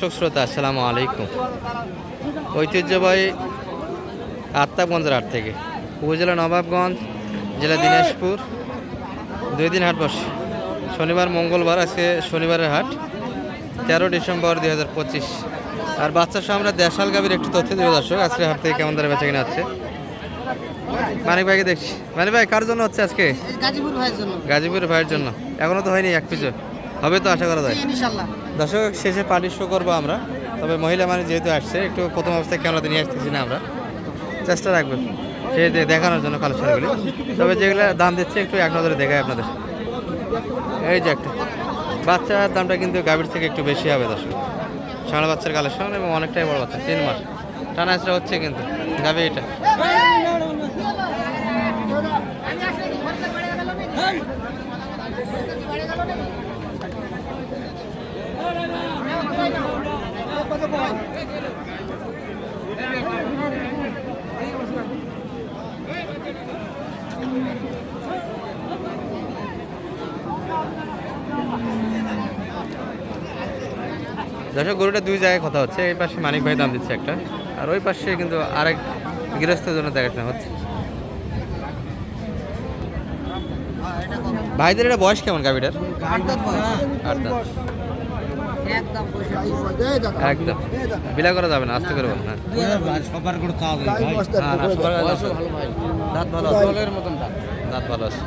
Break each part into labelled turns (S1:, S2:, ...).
S1: দর্শক শ্রোতা আসসালামু আলাইকুম। ঐতিহ্যবাহী আত্মাগঞ্জের হাট থেকে উপজেলা নবাবগঞ্জ, জেলা দিনাজপুর 2 দিন হাট বসে। শনিবার মঙ্গলবার, আজকে শনিবারের হাট 13 ডিসেম্বর 2025। আর বাচ্চার সহ আমরা দেশাল গাভীর একটু তথ্য দেব দর্শক। আজকে হাট থেকে কেমন দাঁড়ে বেচা কিনা হচ্ছে। মানিক ভাইকে দেখছি। মানিক ভাই কার জন্য হচ্ছে আজকে?
S2: গাজীপুর ভাইয়ের জন্য।
S1: গাজীপুর ভাইয়ের জন্য। এখনো তো হয়নি, এক পিছু হবে তো আশা করা যায়
S2: ইনশাআল্লাহ।
S1: দর্শক শেষে পার্টি শো করবো আমরা। তবে মহিলা মানে যেহেতু আসছে, একটু প্রথম অবস্থায় ক্যামেরাতে নিয়ে আসতেছি না, আমরা চেষ্টা রাখবো সে দেখানোর জন্য কালেকশনগুলি। তবে যেগুলো দাম দিচ্ছে একটু এক নজরে দেখায় আপনাদের। এই যে একটা বাচ্চার দামটা কিন্তু গাভীর থেকে একটু বেশি হবে দর্শক। ষাঁড় বাচ্চার কালেকশন এবং অনেকটাই বড় বাচ্চা, 3 মাস টানা আসরা হচ্ছে কিন্তু গাভী এটা। দর্শক গরুটা 2 জায়গায় কথা হচ্ছে। এই পাশে মানিক ভাই দাম দিচ্ছে একটা, আর ওই পাশে কিন্তু আরেক গৃহস্থের জন্য দেখাশোনা হচ্ছে। ভাইদের এটা বয়স কেমন গাভীটার?
S2: 8 দাঁত বয়স।
S1: 8 দাঁত।
S2: একদম
S1: বিলা করা যাবে না, আস্তে করে বল। হ্যাঁ
S2: সবার করে চাও ভাই।
S1: দাঁত ভালো আছে, বলের মতন দাঁত ভালো আছে।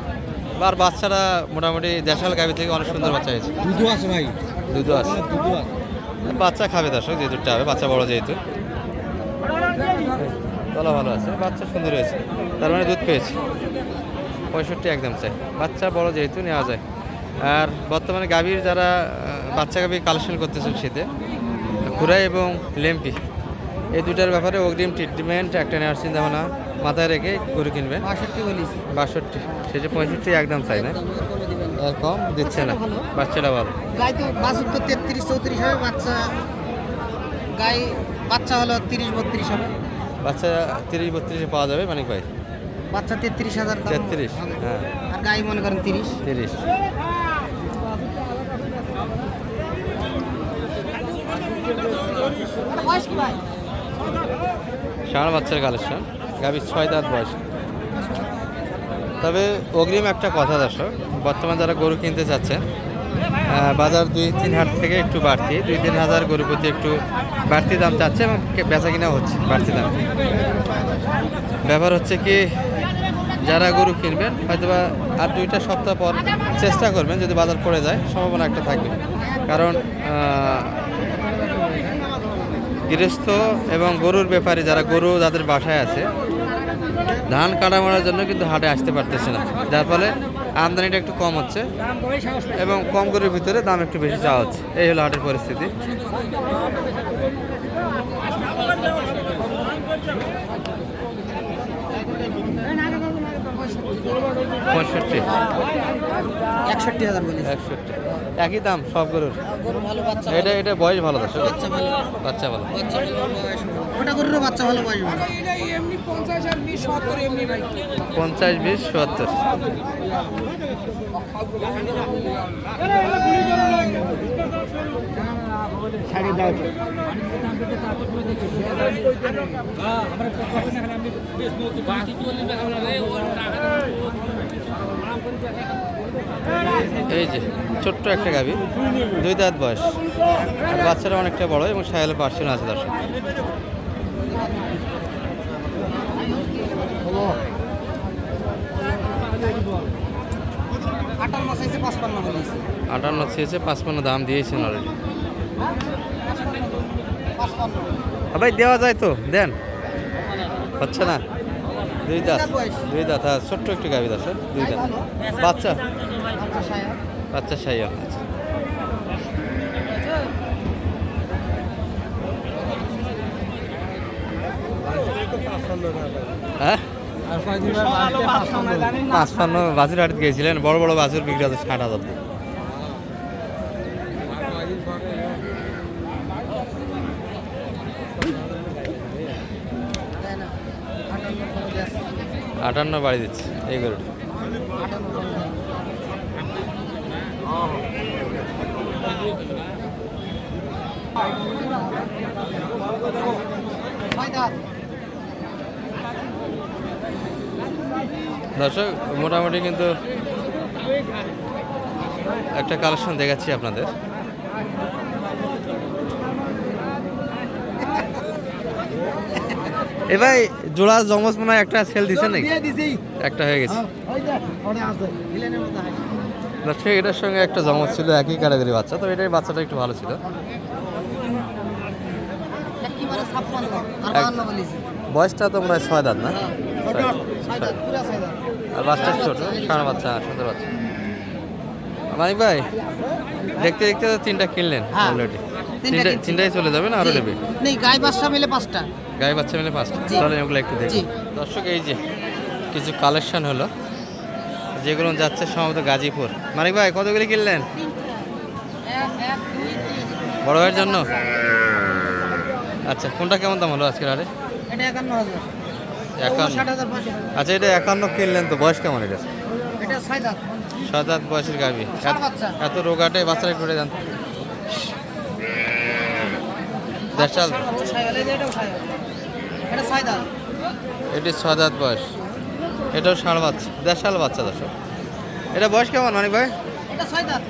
S1: আর বাচ্চারা মোটামুটি দেশাল গাভী থেকে অনেক সুন্দর বাচ্চা হয়েছে।
S2: দুধও আছে ভাই,
S1: দুধও আছে। বাচ্চা খাবে দর্শক, যে দুধটা হবে, বাচ্চা বড় যেহেতু। তলা ভালো আছে, বাচ্চা সুন্দর হয়েছে, তার মানে দুধ পেয়েছে। 65 একদম চাই, বাচ্চা বড় যেহেতু নেওয়া যায়। আর বর্তমানে গাভীর যারা বাচ্চা গাভী কালেকশন করতেছেন শীতে, খুরাই এবং লেম্পি, এই দুটার ব্যাপারে অগ্রিম ট্রিটমেন্ট একটা নেওয়ার চিন্তা ভাবনা মাথায় রেখে গরু কিনবেন। 62 সেটা 65 একদম চাই না, এর কম দিচ্ছে না। বাচ্চাটা ভালো,
S2: গাই তো বাছুর তো 33-34 হবে, বাচ্চা গাই বাচ্চা হলো 30-32 হবে।
S1: বাচ্চা 30-32 পাওয়া যাবে মানিক ভাই?
S2: বাচ্চা 33,000 দাম।
S1: 33, হ্যাঁ।
S2: আর গাই মনে করেন 30। বয়স কি ভাই?
S1: ষাঁড় বাচ্চার কালেকশন, গাভীর 6 দাঁত বয়স। তবে অগ্রিম একটা কথা দর্শক, বর্তমান যারা গরু কিনতে চাচ্ছেন, বাজার 2-3 হাট থেকে একটু বাড়তি, 2-3 হাজার গরু প্রতি একটু বাড়তি দাম চাচ্ছে এবং বেচা কিনা হচ্ছে বাড়তি দাম। ব্যাপার হচ্ছে কি, যারা গরু কিনবেন হয়তোবা আর 2টা সপ্তাহ পর চেষ্টা করবেন, যদি বাজার পড়ে যায় সম্ভাবনা একটা থাকবে। কারণ গৃহস্থ এবং গরুর ব্যাপারে যারা গরু যাদের বাসায় আছে, ধান কাটা মারার জন্য কিন্তু হাটে আসতে পারতেছে না, যার ফলে আমদানিটা একটু কম হচ্ছে এবং কম গরুর ভিতরে দাম একটু বেশি চাওয়া হচ্ছে। এই হলো হাটের পরিস্থিতি। পঁয়ষট্টি
S2: 61,000 বলি।
S1: 61 একই দাম সব গরুর।
S2: গরু ভালো, বাচ্চা
S1: এটা বয়স ভালো দর্শক,
S2: বাচ্চা ভালো,
S1: বাচ্চা ভালো।
S2: বাচ্চা ভালো, বয়স ভালো। ওটা গরুর বাচ্চা ভালো, বয়স ভালো।
S3: এমনি 50 আর 20 70 এমনি ভাই
S1: 50, 20, 70।
S2: ছাড়ি দাও তো।
S1: এই যে ছোট্ট একটা গাভী, 2 দাঁত বয়স, আর বাচ্চারা অনেকটা বড় এবং সাহেলের পার্সেন্ট আছে দর্শক।
S2: চেয়েছে
S1: 58 দাম দিয়েছেন অলরেডি। ভাই দেওয়া যায় তো, দেন, হচ্ছে না। 2 দাঁত, হ্যাঁ, ছোট্ট একটু গাভী আছে, 2 দাঁত বাচ্চা, বাচ্চা সাইয়া। হ্যাঁ 55 বাছুর হাটে গিয়েছিলেন, বড় বড় বাছুর বিক্রি হচ্ছে 60,000 দিয়ে। আটান্ন বাড়ি দিচ্ছে এই গরুটা।
S2: Thank you. ছয় দাঁত।
S1: দর্শক মোটামুটি কিন্তু একটা কালেকশন দেখাচ্ছি আপনাদের। এ ভাই জোড়া জমজ মনে হয় একটা সেল দিছে নাকি? একটা হয়ে গেছে। দর্শক এটার সঙ্গে একটা জমজ ছিল একই ক্যাটাগরি বাচ্চা, তো এটার বাচ্চাটা একটু ভালো ছিল।
S2: একেবারে 56 আর 52 বলেছি।
S1: বয়সটা তো মনে হয় 6 দাঁত না?
S2: ছয় দাঁত, পুরা ছয় দাঁত।
S1: আর বাচ্চা ছোট, ষাঁড় বাচ্চা, সুন্দর বাচ্চা। মানিক ভাই দেখতে দেখতে তো 3টা কিনলেন
S2: হ্যাঁ,
S1: অলরেডি।
S2: তিনটা কিনছি।
S1: 3টাই চলে যাবে না আরো
S2: জি।
S1: নেবে?
S2: নেই, গাই বাচ্চা মিলে 5টা।
S1: গায়ে বাচ্চা মিলে 5টা।
S2: জি।
S1: তাহলে এগুলো একটু দেখি।
S2: জি।
S1: দর্শক এই যে কিছু কালেকশন হলো, যেগুলো যাচ্ছে সম্ভবত গাজীপুর। মানিক ভাই কতগুলি কিনলেন?
S2: 1 1 2 3।
S1: বড় ভাইয়ের জন্য? আচ্ছা, কোনটা কেমন দাম হলো আজকের আরে?
S2: এটা 51000।
S1: 51।
S2: 50500।
S1: আচ্ছা, এটা 51 কিনলেন, তো বয়স কেমন এটা?
S2: এটা 6 দাঁত।
S1: 7 দাঁত বয়সের গাভী।
S2: ষাঁড় বাচ্চা।
S1: এত রোগাটে বাচ্চারা একটু জানতো দেশাল।
S2: ও সাইকেল, এটাও সাইকেল। এটা 6 দাঁত।
S1: এটি 6 দাঁত বয়স, এটাও ষাঁড় বাচ্চা, দেশাল বাচ্চা। দর্শক এটা বয়স কেমন মানিক ভাই?
S2: এটা 6 দাঁত।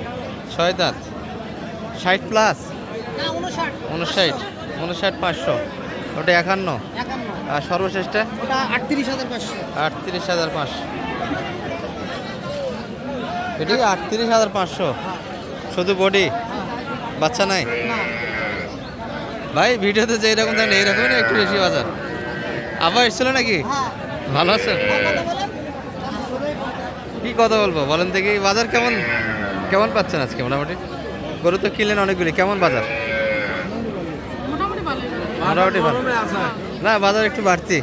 S1: 6 দাঁত। 60 প্লাস?
S2: না, 59।
S1: 59 500। ওটা 51।
S2: 51।
S1: আর সর্বশেষটা?
S2: ওটা 38500।
S1: 38,500। এটি 38,500 শুধু বডি, বাচ্চা নাই?
S2: না।
S1: ভাই ভিডিওতে যে এরকম থাকেন এইরকমই না, একটু বেশি বাজার। আবার এসেছিল নাকি?
S2: হ্যাঁ।
S1: ভালো আছেন?
S2: কত বলেন?
S1: কি কথা বলবো বলেন দেখি, বাজার কেমন কেমন পাচ্ছেন আজকে? মোটামুটি গরু তো কিনলেন অনেকগুলি, কেমন বাজার?
S3: মোটামুটি ভালোই।
S1: মোটামুটি ভালো না, বাজার একটু বাড়তি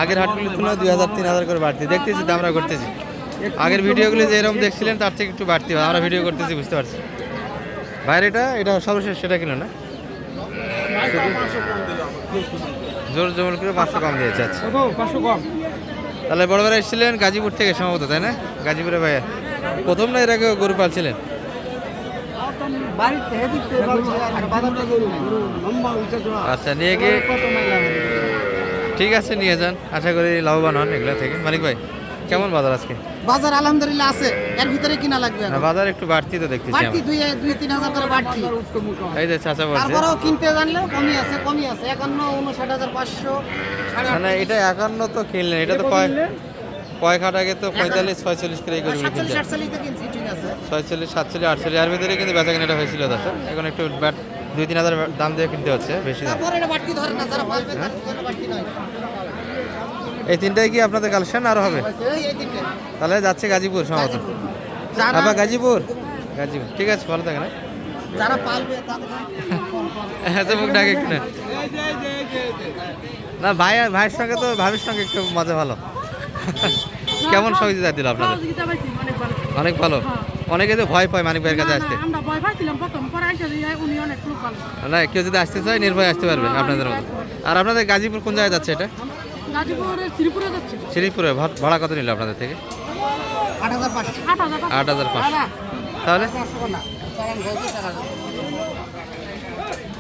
S1: আগের হাটগুলির তুলনায় 2000-3000 করে বাড়তি দেখতেছি, তো আমরা করতেছি। আগের ভিডিওগুলি যে এরকম দেখছিলেন তার থেকে একটু বাড়তি আমরা ভিডিও করতেছি, বুঝতে পারছি। বাইরে এটা সর্বশেষ সেটা কিলো না, জোর জমল করে 500 কম দিয়েছে। আচ্ছা,
S3: 500 কম।
S1: তাহলে বড় বড় এসেছিলেন গাজীপুর থেকে সম্ভবত, তাই না? গাজীপুরে ভাইয়া প্রথম না এর আগে গরু পালছিলেন?
S2: বাড়িতে হেদিতে বলছি আর বাজারটা গরু লম্বা উঁচা জোড়া।
S1: আচ্ছা, নিয়ে গিয়ে
S2: কত মাইলা হবে?
S1: ঠিক আছে নিয়ে যান, আশা করি লাভবান হন এগুলো থেকে। মানিক ভাই কেমন বাজার আজকে?
S2: বাজার আলহামদুলিল্লাহ আছে, এর ভিতরে কিনা লাগবে
S1: না, বাজার একটু বাড়তি তো দেখতেছি
S2: বাড়তি
S1: আমরা।
S2: 2-3 হাজার করে বাড়তি।
S1: এই যে চাচা বলছে,
S2: তারপরেও কিনতে জানলেও কমই আছে 51-59,500।
S1: মানে এটা 51 তো কিনলেন, এটা তো কয়েক হাট আগে তো 45-46 করে এই গরুগুলো কিনতেন।
S2: 47-48 কিনছি, ঠিক আছে।
S1: 46-47-48 এর ভিতরে কিন্তু বেচা কেনাটা হয়েছিল দর্শক। এখন একটু 2-3 হাজার দাম দিয়ে কিনতে হচ্ছে, বেশি দাম।
S2: তারপরে এটা বাড়তি ধরে না, যারা পালবে তার জন্য বাড়তি নয়।
S1: এই তিনটাই কি আপনাদের কালেকশন আরো হবে?
S2: এই তিনটে।
S1: তাহলে যাচ্ছে গাজীপুর সম্ভবত।
S2: যারা
S1: আবার গাজীপুর, ঠিক আছে, ভালো থাকে না?
S2: যারা পালবে তাদের
S1: হ্যাঁ, তো মুখ ডাকে একটু নেন। না ভাইয়ের সঙ্গে তো ভাবির সঙ্গে একটু মজা ভালো। কেমন সহযোগিতা দিল আপনাদের?
S3: সহযোগিতা পাইছি, অনেক ভালো।
S1: অনেক ভালো। অনেকে তো ভয় পায় মানিক ভাইয়ের কাছে
S3: না,
S1: আসতে।
S3: আমরা ভয় পাইছিলাম প্রথম, পরে আইসা দিয়ে উনি অনেক লোক ভালো।
S1: না, কেউ যদি আসতে চায় নির্ভয় আসতে পারবে আপনাদের মতো। আর আপনাদের গাজীপুর কোন জায়গায় যাচ্ছে এটা?
S3: গাজীপুরের শ্রীপুরে যাচ্ছে।
S1: শ্রীপুরে ভাড়া কত নিল আপনাদের থেকে?
S2: 8,500।
S3: 8,500।
S1: 8,500। তাহলে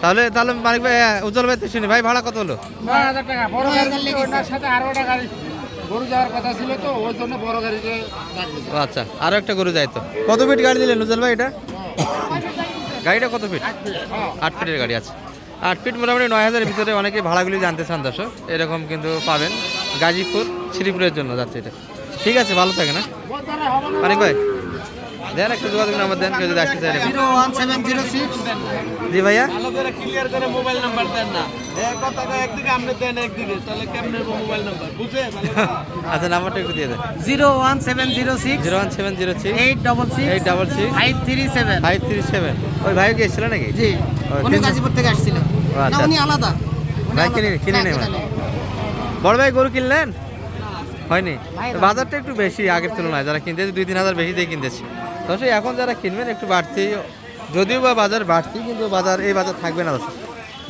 S1: তাহলে তাহলে মানিক ভাই, উজ্জ্বল ভাই তো শুনি, ভাই ভাড়া কত হলো?
S3: 9,000 টাকা। বড়
S2: 9,000
S3: গাড়ি
S2: লেগেছে।
S3: ওনার সাথে আরো একটা গাড়ি গরু যাওয়ার কথা ছিল, তো ওই জন্য বড় গাড়িতে রাখছি।
S1: ও আচ্ছা, আরো একটা গরু যায় তো। কত ফিট গাড়ি দিলেন উজ্জ্বল ভাই এটা? গাড়িটা কত ফিট? 8 ফিটের গাড়ি আছে। 8 ফিট মোটামুটি 9,000-এর ভিতরে অনেকে ভাড়াগুলি জানতে চান দর্শক, এরকম কিন্তু পাবেন। গাজীপুর শ্রীপুরের জন্য যাচ্ছে এটা। ঠিক আছে, ভালো থাকে না মানিক ভাই? দেন একটা যোগাযোগ নাম্বার দেন, কেউ যদি আসতে চায় এরকম।
S2: 01706।
S1: জি ভাইয়া,
S4: ভালো করে ক্লিয়ার করে মোবাইল নাম্বার দেন না, এক কথা একদিকে আপনি দেন একদিকে, তাহলে কেমনে মোবাইল নাম্বার বুঝে ভালো করে?
S1: আচ্ছা নাম্বারটা একটু দিয়ে দেন।
S2: 01706
S1: 01706
S2: 866
S1: 866
S2: 537।
S1: 537। ওই ভাই কি এসেছিল নাকি?
S2: জি, উনি
S1: কিন্তু-
S2: গাজীপুর থেকে আসছিল।
S1: আচ্ছা।
S2: না, উনি আলাদা। উনি
S1: ভাই
S2: আলাদা।
S1: কিনে
S2: না,
S1: নেই
S2: কিনে
S1: মানে।
S2: নেই।
S1: বড় ভাই গরু কিনলেন? হয়নি?
S2: ভাই,
S1: বাজারটা একটু বেশি আগের তুলনায়, যারা কিনতেছে 2-3 হাজার বেশি দিয়ে কিনতেছে। দর্শক এখন যারা কিনবেন একটু বাড়তি, যদিও বা বাজার বাড়তি, কিন্তু এই বাজার থাকবে না দর্শক।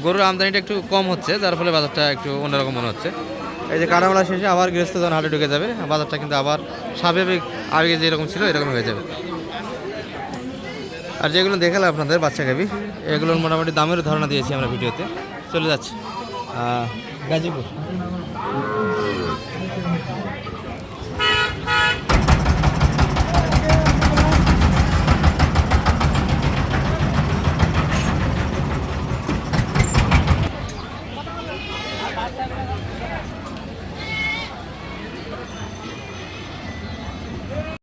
S1: গরুর আমদানিটা একটু কম হচ্ছে, যার ফলে বাজারটা একটু অন্যরকম মনে হচ্ছে। এই যে কাটামেলা শেষে আবার গৃহস্থ যখন হাটে ঢুকে যাবে, বাজারটা কিন্তু আবার স্বাভাবিক আগে যেরকম ছিল এরকম হয়ে যাবে। আর যেগুলো দেখালাম আপনাদের বাচ্চা গাভি, এগুলোর মোটামুটি দামেরও ধারণা দিয়েছি আমরা ভিডিওতে। চলে যাচ্ছি গাজীপুর।